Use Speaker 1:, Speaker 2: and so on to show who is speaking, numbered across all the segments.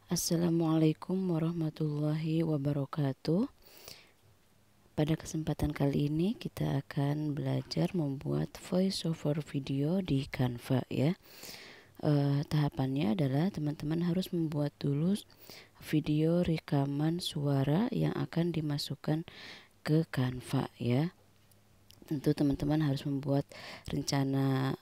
Speaker 1: Assalamualaikum warahmatullahi wabarakatuh. Pada kesempatan kali ini kita akan belajar membuat voiceover video di Canva ya. Tahapannya adalah teman-teman harus membuat dulu video rekaman suara yang akan dimasukkan ke Canva ya. Tentu teman-teman harus membuat rencana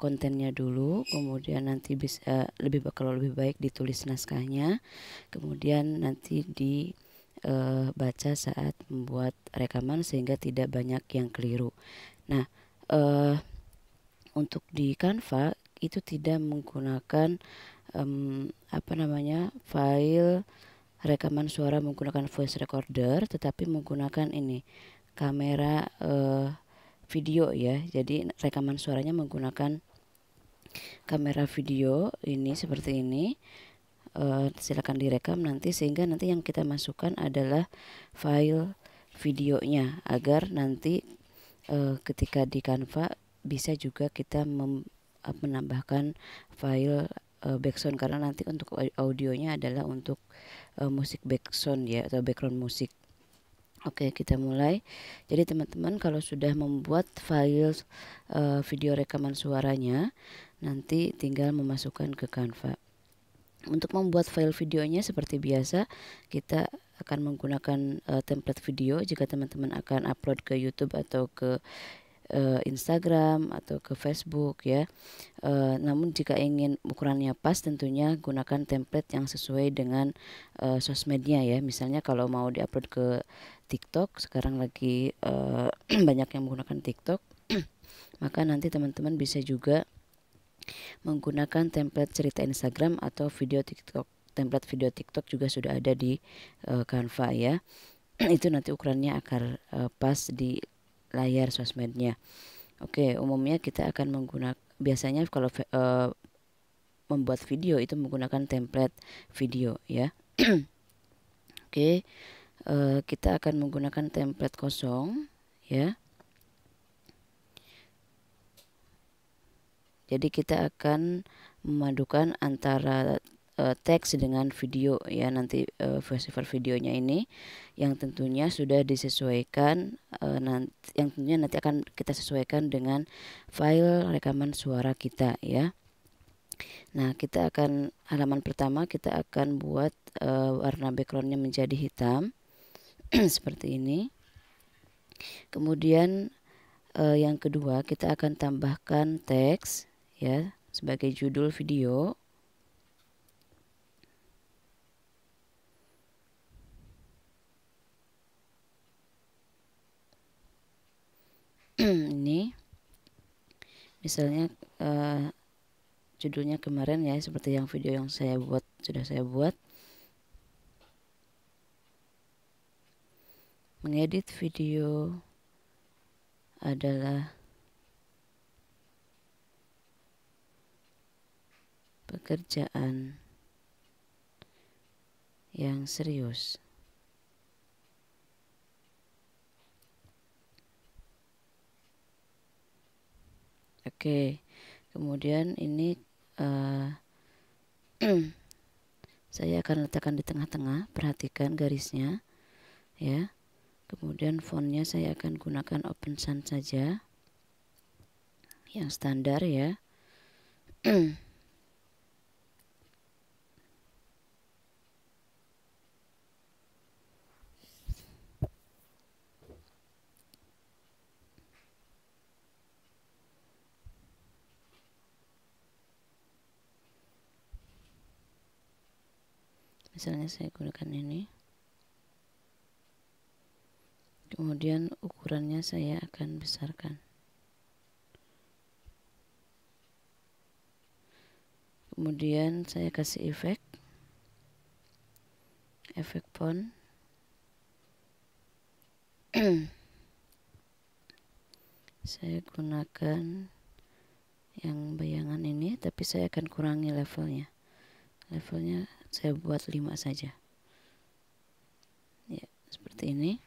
Speaker 1: kontennya dulu, kemudian nanti bisa kalau lebih baik ditulis naskahnya, kemudian nanti dibaca saat membuat rekaman sehingga tidak banyak yang keliru. Nah, untuk di Canva itu tidak menggunakan file rekaman suara menggunakan voice recorder, tetapi menggunakan ini kamera video ya. Jadi rekaman suaranya menggunakan kamera video ini seperti ini. Silakan direkam nanti, sehingga nanti yang kita masukkan adalah file videonya, agar nanti ketika di Canva bisa juga kita menambahkan file background, karena nanti untuk audionya adalah untuk musik background ya, atau background musik. Oke, kita mulai. Jadi teman-teman kalau sudah membuat file video rekaman suaranya, nanti tinggal memasukkan ke Canva. Untuk membuat file videonya seperti biasa, kita akan menggunakan template video jika teman-teman akan upload ke YouTube atau ke Instagram atau ke Facebook ya. Namun jika ingin ukurannya pas, tentunya gunakan template yang sesuai dengan sosmednya ya. Misalnya kalau mau diupload ke TikTok, sekarang lagi banyak yang menggunakan TikTok, maka nanti teman-teman bisa juga menggunakan template cerita Instagram atau video TikTok. Template video TikTok juga sudah ada di Canva ya. Itu nanti ukurannya akan pas di layar sosmednya. Oke, umumnya kita akan biasanya kalau membuat video itu menggunakan template video ya. Oke, kita akan menggunakan template kosong ya. Jadi kita akan memadukan antara teks dengan video ya, nanti voiceover videonya ini yang tentunya sudah disesuaikan, yang tentunya nanti akan kita sesuaikan dengan file rekaman suara kita ya. Nah, kita akan halaman pertama kita akan buat warna backgroundnya menjadi hitam seperti ini. Kemudian yang kedua kita akan tambahkan teks ya sebagai judul video. Ini misalnya judulnya kemarin ya, seperti yang video yang sudah saya buat. Mengedit video adalah pekerjaan yang serius. Oke, kemudian ini saya akan letakkan di tengah-tengah, perhatikan garisnya ya. Kemudian fontnya saya akan gunakan Open Sans saja, yang standar ya. Misalnya saya gunakan ini. Kemudian ukurannya saya akan besarkan. Kemudian saya kasih efek font. Saya gunakan yang bayangan ini, tapi saya akan kurangi levelnya. Levelnya saya buat 5 saja. Ya, seperti ini.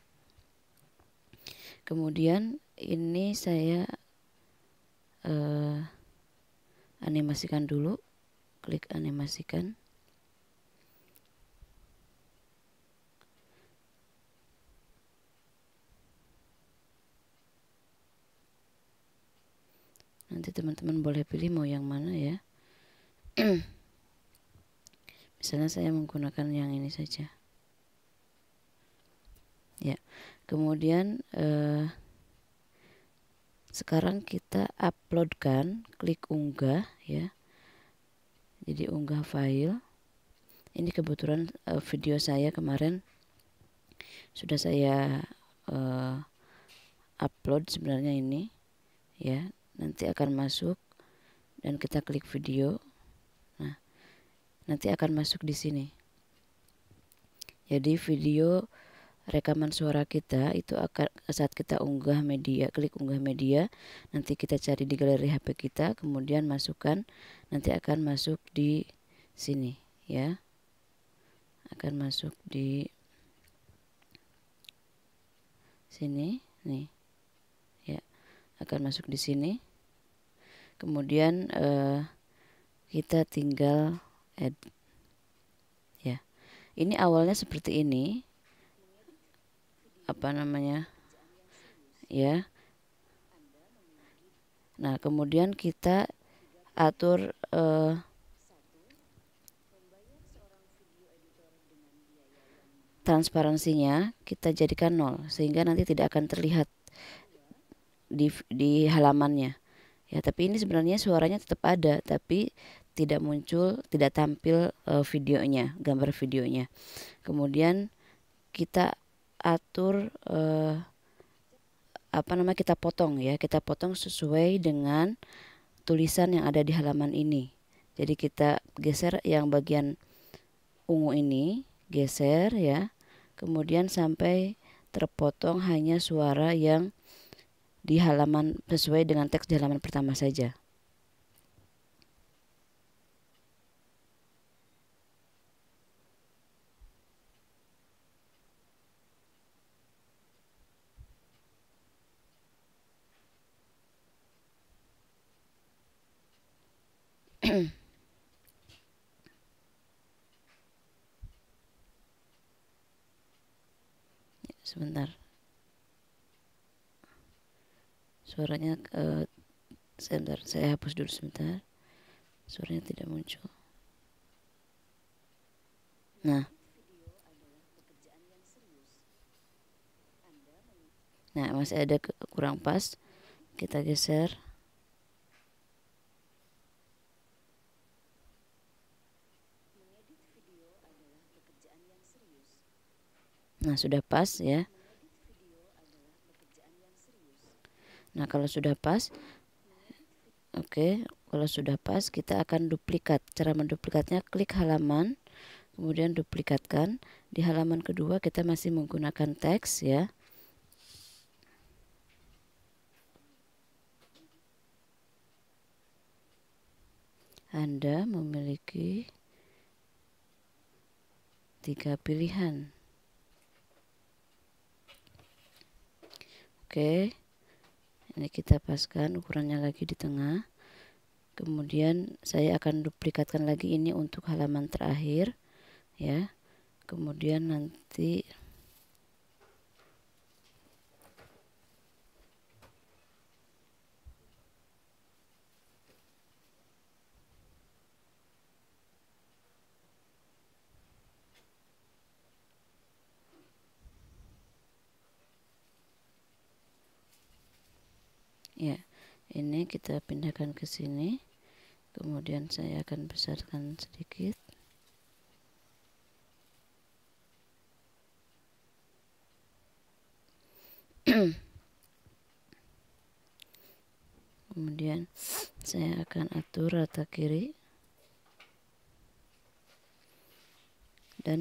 Speaker 1: Kemudian ini saya animasikan dulu. Klik animasikan. teman-teman boleh pilih mau yang mana ya. Misalnya saya menggunakan yang ini saja. Ya, kemudian sekarang kita uploadkan, klik unggah ya. Jadi unggah file. Ini kebetulan video saya kemarin sudah saya upload sebenarnya ini ya. Nanti akan masuk dan kita klik video. Nah, nanti akan masuk di sini. Jadi video rekaman suara kita itu akan saat kita unggah media, klik unggah media, nanti kita cari di galeri HP kita, kemudian masukkan, nanti akan masuk di sini ya. Akan masuk di sini nih. Ya, akan masuk di sini. Kemudian kita tinggal add. Ya. Ini awalnya seperti ini. Apa namanya? Ya. Nah, kemudian kita atur transparansinya kita jadikan 0 sehingga nanti tidak akan terlihat di halamannya. Ya, tapi ini sebenarnya suaranya tetap ada, tapi tidak muncul, tidak tampil videonya, gambar videonya. Kemudian kita atur kita potong ya, kita potong sesuai dengan tulisan yang ada di halaman ini. Jadi kita geser yang bagian ungu ini, geser ya. Kemudian sampai terpotong hanya suara yang di halaman sesuai dengan teks di halaman pertama saja. Sebentar. Suaranya sebentar, saya hapus dulu sebentar. Suaranya tidak muncul. Nah, masih ada kurang pas. Kita geser. Nah, sudah pas ya. Nah, kalau sudah pas, oke, kalau sudah pas kita akan duplikat. Cara menduplikatnya klik halaman, kemudian duplikatkan. Di halaman kedua kita masih menggunakan teks ya. Anda memiliki 3 pilihan. Oke, ini kita paskan ukurannya lagi di tengah. Kemudian saya akan duplikatkan lagi ini untuk halaman terakhir ya. Kemudian nanti ya, ini kita pindahkan ke sini. Kemudian saya akan besarkan sedikit. Kemudian saya akan atur rata kiri dan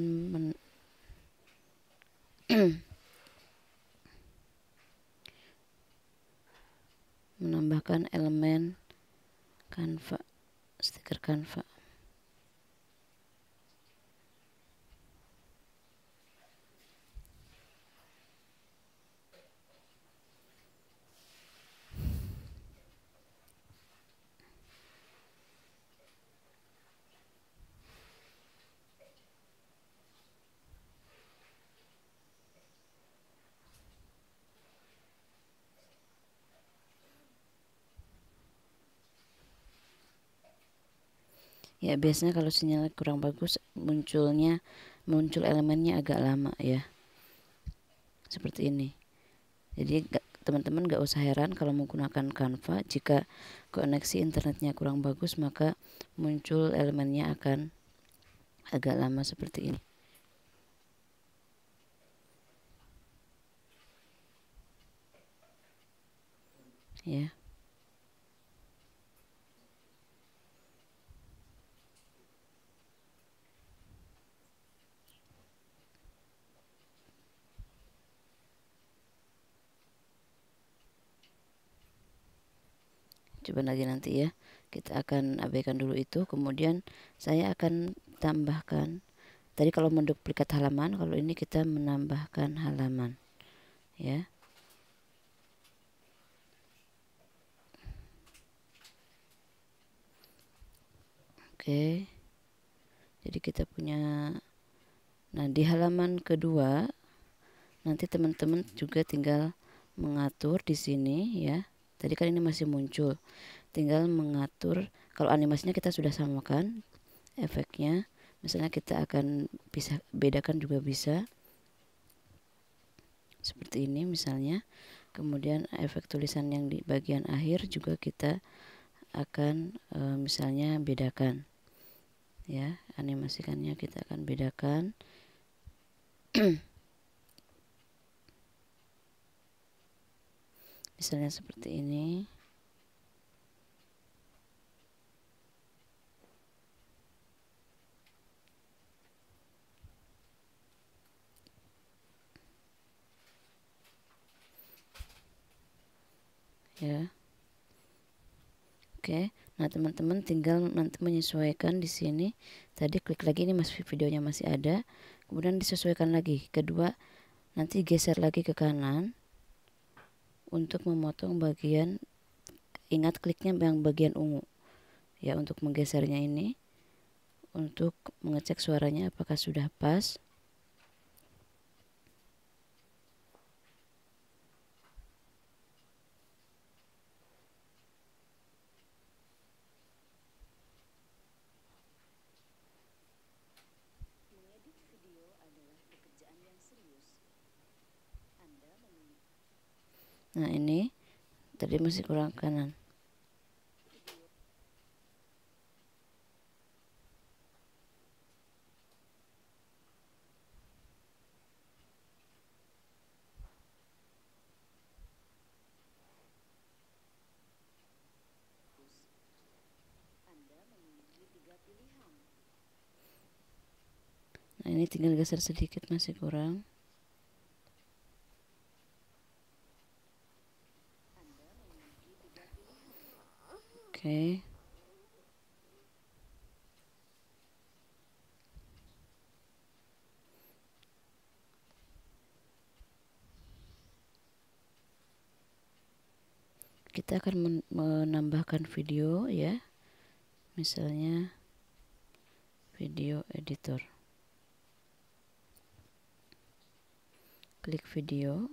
Speaker 1: menambahkan elemen Canva, stiker Canva. Ya, biasanya kalau sinyal kurang bagus muncul elemennya agak lama ya. Seperti ini. Jadi teman-teman gak usah heran kalau menggunakan Canva, jika koneksi internetnya kurang bagus maka muncul elemennya akan agak lama seperti ini. Ya. Coba lagi nanti ya. Kita akan abaikan dulu itu, kemudian saya akan tambahkan. Tadi kalau menduplikat halaman, kalau ini kita menambahkan halaman. Ya. Oke. Jadi kita punya, nah di halaman kedua nanti teman-teman juga tinggal mengatur di sini ya. Tadi kan ini masih muncul, tinggal mengatur. Kalau animasinya kita sudah samakan, efeknya misalnya kita akan bisa bedakan juga bisa seperti ini misalnya. Kemudian efek tulisan yang di bagian akhir juga kita akan misalnya bedakan ya, animasikannya kita akan bedakan. Misalnya seperti ini. Ya. Oke. Nah, teman-teman tinggal nanti menyesuaikan di sini. Tadi klik lagi, ini masih videonya masih ada. Kemudian disesuaikan lagi. Kedua, nanti geser lagi ke kanan untuk memotong bagian, ingat kliknya yang bagian ungu. Ya, untuk menggesernya ini untuk mengecek suaranya apakah sudah pas. Nah, ini tadi masih kurang kanan. Nah, ini tinggal geser sedikit, masih kurang. Oke. Kita akan menambahkan video ya. Misalnya video editor. Klik video.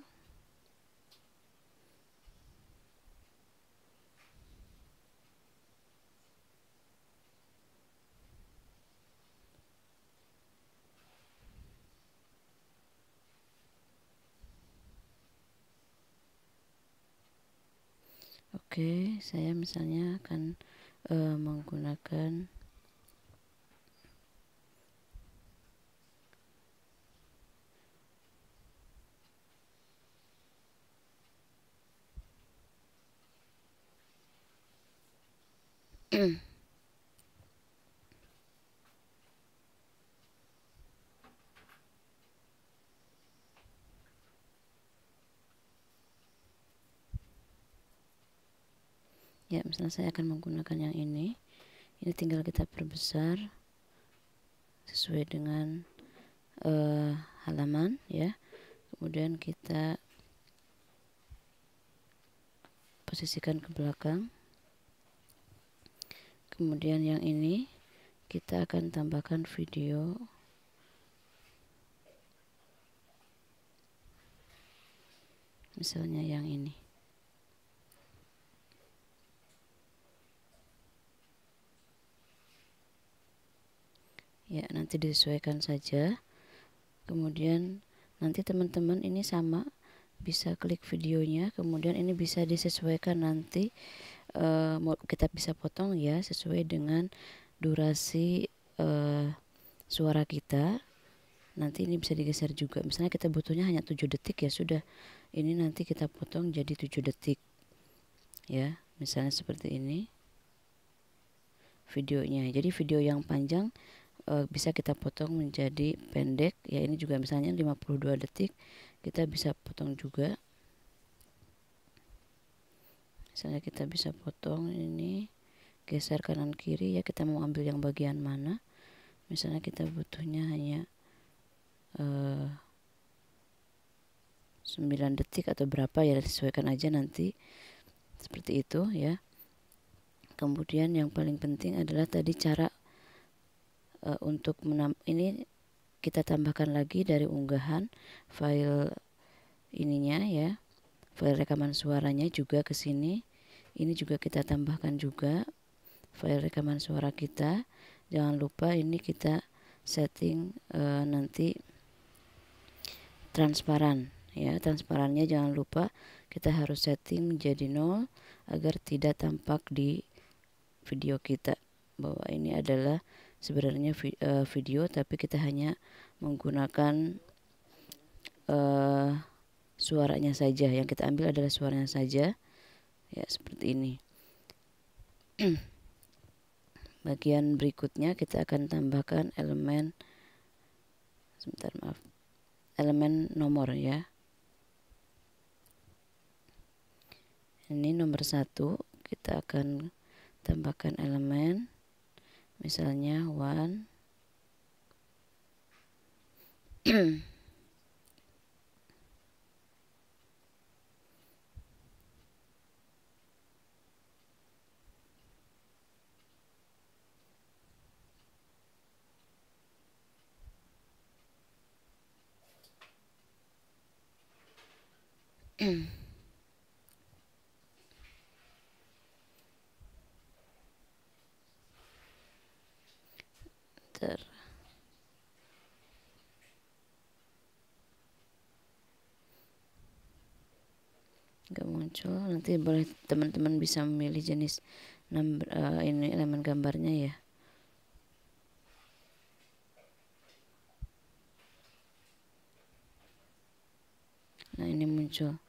Speaker 1: Oke, saya misalnya akan menggunakan ya, misalnya saya akan menggunakan yang ini. Ini tinggal kita perbesar sesuai dengan halaman ya. Kemudian kita posisikan ke belakang. Kemudian yang ini kita akan tambahkan video. Misalnya yang ini. ya, nanti disesuaikan saja. Kemudian nanti teman-teman ini sama bisa klik videonya, kemudian ini bisa disesuaikan nanti kita bisa potong ya sesuai dengan durasi suara kita. Nanti ini bisa digeser juga, misalnya kita butuhnya hanya 7 detik ya sudah, ini nanti kita potong jadi 7 detik ya, misalnya seperti ini videonya. Jadi video yang panjang bisa kita potong menjadi pendek ya, ini juga misalnya 52 detik kita bisa potong juga, misalnya kita bisa potong ini, geser kanan kiri ya, kita mau ambil yang bagian mana, misalnya kita butuhnya hanya 9 detik atau berapa ya, disesuaikan aja nanti seperti itu ya. Kemudian yang paling penting adalah tadi cara untuk ini kita tambahkan lagi dari unggahan file ininya ya, file rekaman suaranya juga ke sini. Ini juga kita tambahkan juga file rekaman suara kita. Jangan lupa ini kita setting nanti transparan ya, transparannya jangan lupa kita harus setting menjadi 0 agar tidak tampak di video kita bahwa ini adalah sebenarnya video, tapi kita hanya menggunakan suaranya saja, yang kita ambil adalah suaranya saja ya, seperti ini. Bagian berikutnya kita akan tambahkan elemen elemen nomor ya. Ini nomor 1, kita akan tambahkan elemen misalnya 1 nggak muncul, nanti boleh teman-teman bisa memilih jenis ini elemen gambarnya ya. Nah ini muncul,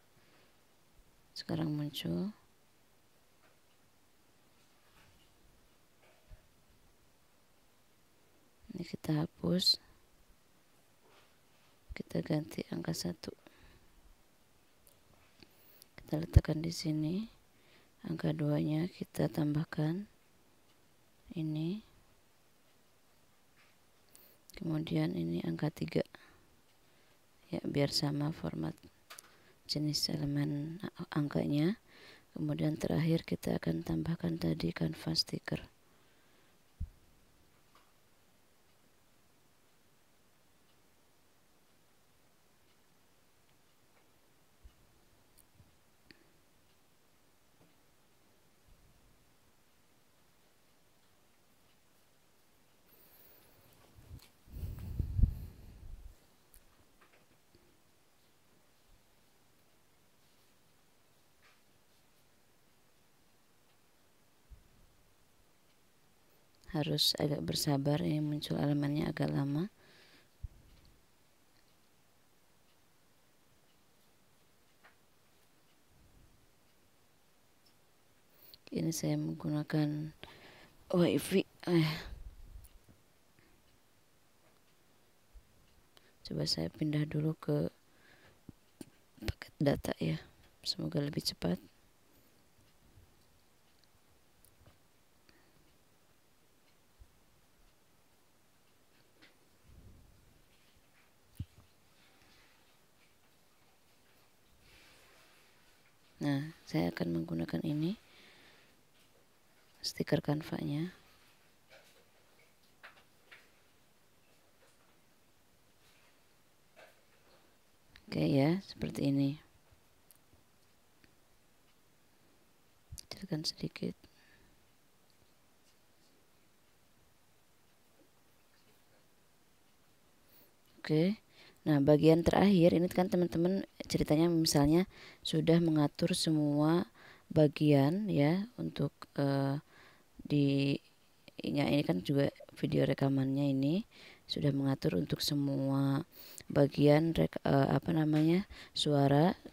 Speaker 1: sekarang muncul. Ini kita hapus, kita ganti angka 1, kita letakkan di sini. Angka 2 nya kita tambahkan ini, kemudian ini angka 3 ya, biar sama format jenis elemen angkanya. Kemudian terakhir kita akan tambahkan tadi kanvas stiker. Harus agak bersabar, ini muncul elemennya agak lama. Ini saya menggunakan WiFi. Coba saya pindah dulu ke paket data ya, semoga lebih cepat. Nah, saya akan menggunakan ini stiker kanvanya. Oke ya, seperti ini. Kecilkan sedikit. Oke. Nah, bagian terakhir ini kan teman-teman ceritanya misalnya sudah mengatur semua bagian ya untuk di ini kan juga video rekamannya ini sudah mengatur untuk semua bagian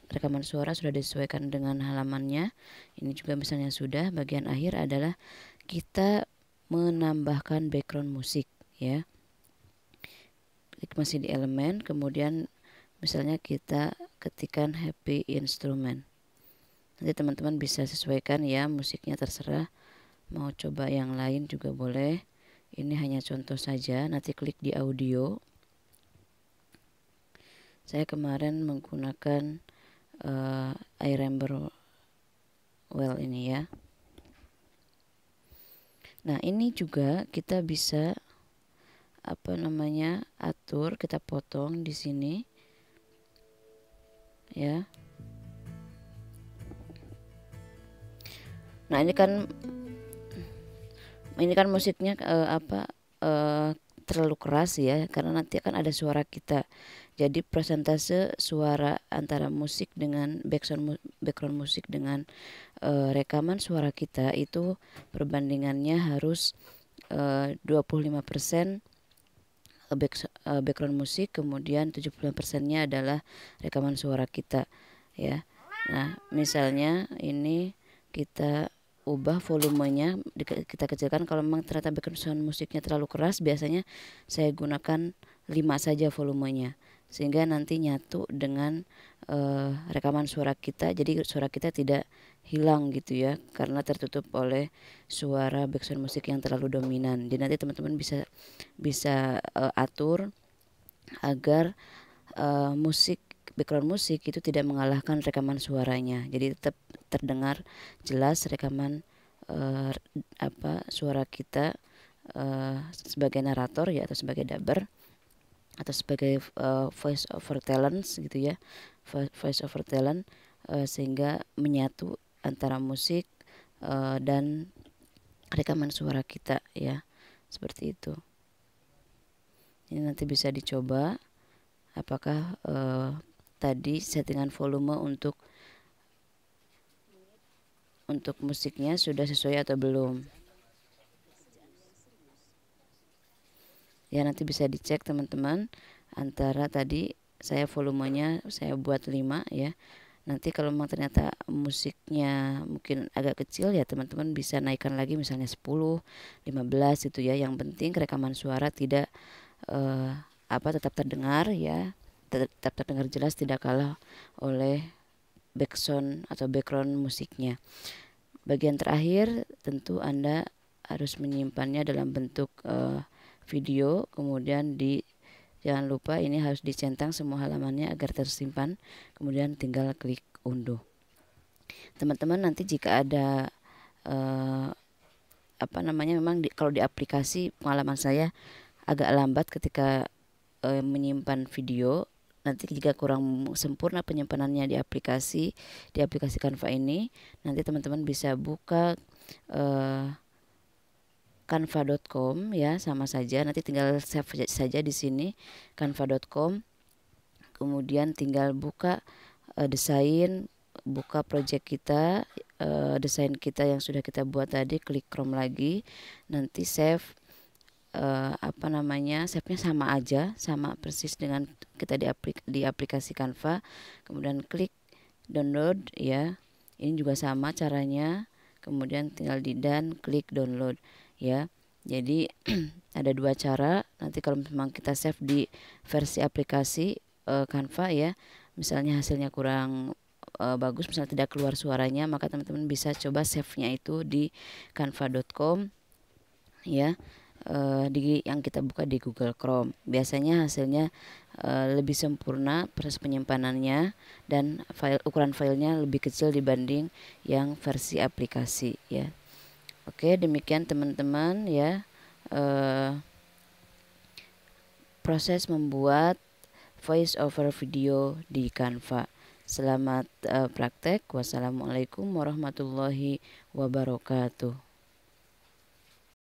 Speaker 1: rekaman suara sudah disesuaikan dengan halamannya. Ini juga misalnya sudah. Bagian akhir adalah kita menambahkan background musik ya. Klik masih di elemen, kemudian misalnya kita ketikkan happy instrument. Nanti teman-teman bisa sesuaikan ya musiknya, terserah. Mau coba yang lain juga boleh. Ini hanya contoh saja. Nanti klik di audio. Saya kemarin menggunakan I Remember Well ini ya. Nah, ini juga kita bisa atur, kita potong di sini ya. Nah, ini kan musiknya terlalu keras ya, karena nanti akan ada suara kita. Jadi persentase suara antara musik dengan background musik dengan rekaman suara kita itu perbandingannya harus 25% background musik, kemudian 75%-nya adalah rekaman suara kita ya. Nah, misalnya ini kita ubah volumenya, kita kecilkan. Kalau memang ternyata background musiknya terlalu keras, biasanya saya gunakan 5 saja volumenya, sehingga nanti nyatu dengan rekaman suara kita. Jadi suara kita tidak hilang gitu ya, karena tertutup oleh suara background musik yang terlalu dominan. Jadi nanti teman-teman bisa atur agar background musik itu tidak mengalahkan rekaman suaranya. Jadi tetap terdengar jelas rekaman suara kita sebagai narator ya, atau sebagai dubber, atau sebagai voice over talent gitu ya, voice over talent, sehingga menyatu antara musik dan rekaman suara kita ya, seperti itu. Ini nanti bisa dicoba apakah tadi settingan volume untuk musiknya sudah sesuai atau belum. Ya, nanti bisa dicek teman-teman, antara tadi saya volumenya saya buat 5 ya. Nanti kalau memang ternyata musiknya mungkin agak kecil ya, teman-teman bisa naikkan lagi misalnya 10, 15 gitu ya. Yang penting rekaman suara tidak tetap terdengar ya, tetap terdengar jelas, tidak kalah oleh backsound atau background musiknya. Bagian terakhir tentu Anda harus menyimpannya dalam bentuk video, kemudian jangan lupa ini harus dicentang semua halamannya agar tersimpan, kemudian tinggal klik unduh. Teman-teman nanti jika ada memang kalau di aplikasi pengalaman saya agak lambat ketika menyimpan video. Nanti jika kurang sempurna penyimpanannya di aplikasi Canva ini, nanti teman-teman bisa buka canva.com ya, sama saja. Nanti tinggal save saja di sini canva.com. Kemudian tinggal buka desain, buka project kita, desain kita yang sudah kita buat tadi, klik Chrome lagi. Nanti save save-nya sama persis dengan kita di aplikasi Canva. Kemudian klik download ya. Ini juga sama caranya. Kemudian tinggal klik download ya. Jadi ada 2 cara. Nanti kalau memang kita save di versi aplikasi Canva ya, misalnya hasilnya kurang bagus, misalnya tidak keluar suaranya, maka teman-teman bisa coba save-nya itu di canva.com ya. Yang kita buka di Google Chrome, biasanya hasilnya lebih sempurna proses penyimpanannya, dan ukuran filenya lebih kecil dibanding yang versi aplikasi ya. Oke, demikian teman-teman ya, proses membuat voice over video di Canva. Selamat praktek. Wassalamualaikum warahmatullahi wabarakatuh.